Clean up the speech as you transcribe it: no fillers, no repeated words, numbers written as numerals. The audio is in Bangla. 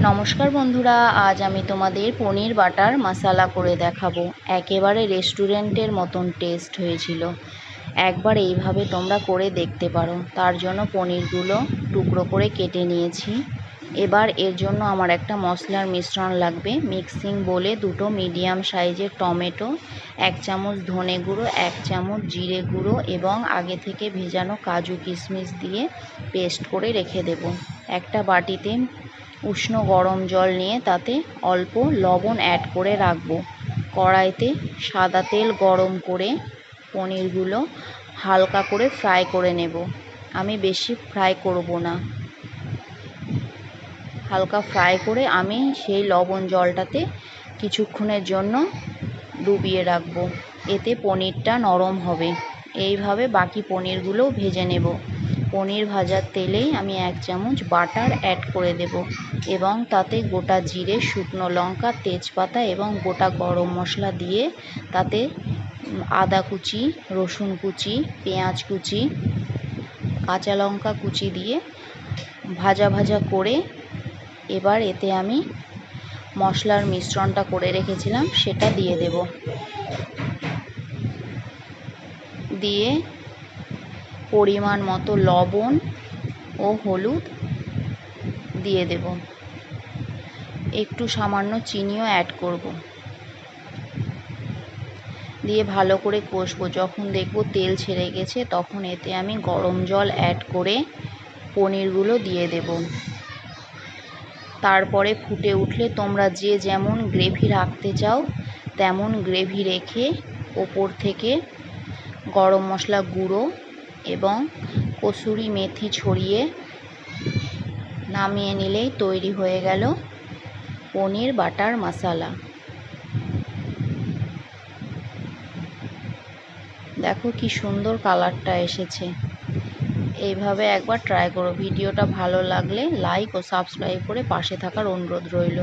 নমস্কার বন্ধুরা, আজ আমি তোমাদের পনির বাটার মশলা করে দেখাবো। একেবারে রেস্টুরেন্টের মতন টেস্ট হয়েছিল। একবার এইভাবে তোমরা করে দেখতে পারো। তার জন্য পনিরগুলো টুকরো করে কেটে নিয়েছি। এবার এর জন্য আমার একটা মশলার মিশ্রণ লাগবে। মিক্সিং বোলে দুটো মিডিয়াম সাইজের টমেটো, 1 চামচ ধনে গুঁড়ো, 1 চামচ জিরে গুঁড়ো এবং আগে থেকে ভেজানো কাজু কিশমিশ দিয়ে পেস্ট করে রেখে দেব। একটা বাটিতে উষ্ণ গরম জল নিয়ে তাতে অল্প লবণ অ্যাড করে রাখবো। কড়াইতে সাদা তেল গরম করে পনিরগুলো হালকা করে ফ্রাই করে নেব। আমি বেশি ফ্রাই করব না, হালকা ফ্রাই করে আমি সেই লবণ জলটাতে কিছুক্ষণের জন্য ডুবিয়ে রাখবো। এতে পনিরটা নরম হবে। এইভাবে বাকি পনিরগুলোও ভেজে নেব। পনির ভাজার তেলেই আমি 1 চামচ বাটার অ্যাড করে দেব এবং তাতে গোটা জিরে, শুকনো লঙ্কা, তেজপাতা এবং গোটা গরম মশলা দিয়ে তাতে আদা কুচি, রসুন কুচি, পেঁয়াজ কুচি, কাঁচা লঙ্কা কুচি দিয়ে ভাজা ভাজা করে এবার এতে আমি মশলার মিশ্রণটা করে রেখেছিলাম সেটা দিয়ে দেব। দিয়ে পরিমাণ মতো লবণ ও হলুদ দিয়ে দেব। একটু সামান্য চিনিও অ্যাড করব। দিয়ে ভালো করে কষবো। যখন দেখব তেল ছেড়ে গেছে তখন এতে আমি গরম জল অ্যাড করে পনিরগুলো দিয়ে দেব। তারপরে ফুটে উঠলে তোমরা যে যেমন গ্রেভি রাখতে চাও তেমন গ্রেভি রেখে ওপর থেকে গরম মশলা গুঁড়ো এবং কসুরি মেথি ছড়িয়ে নামিয়ে নিলেই তৈরি হয়ে গেল পনির বাটার মশলা। দেখো কি সুন্দর কালারটা এসেছে। এইভাবে একবার ট্রাই করো। ভিডিওটা ভালো লাগলে লাইক ও সাবস্ক্রাইব করে পাশে থাকার অনুরোধ রইল।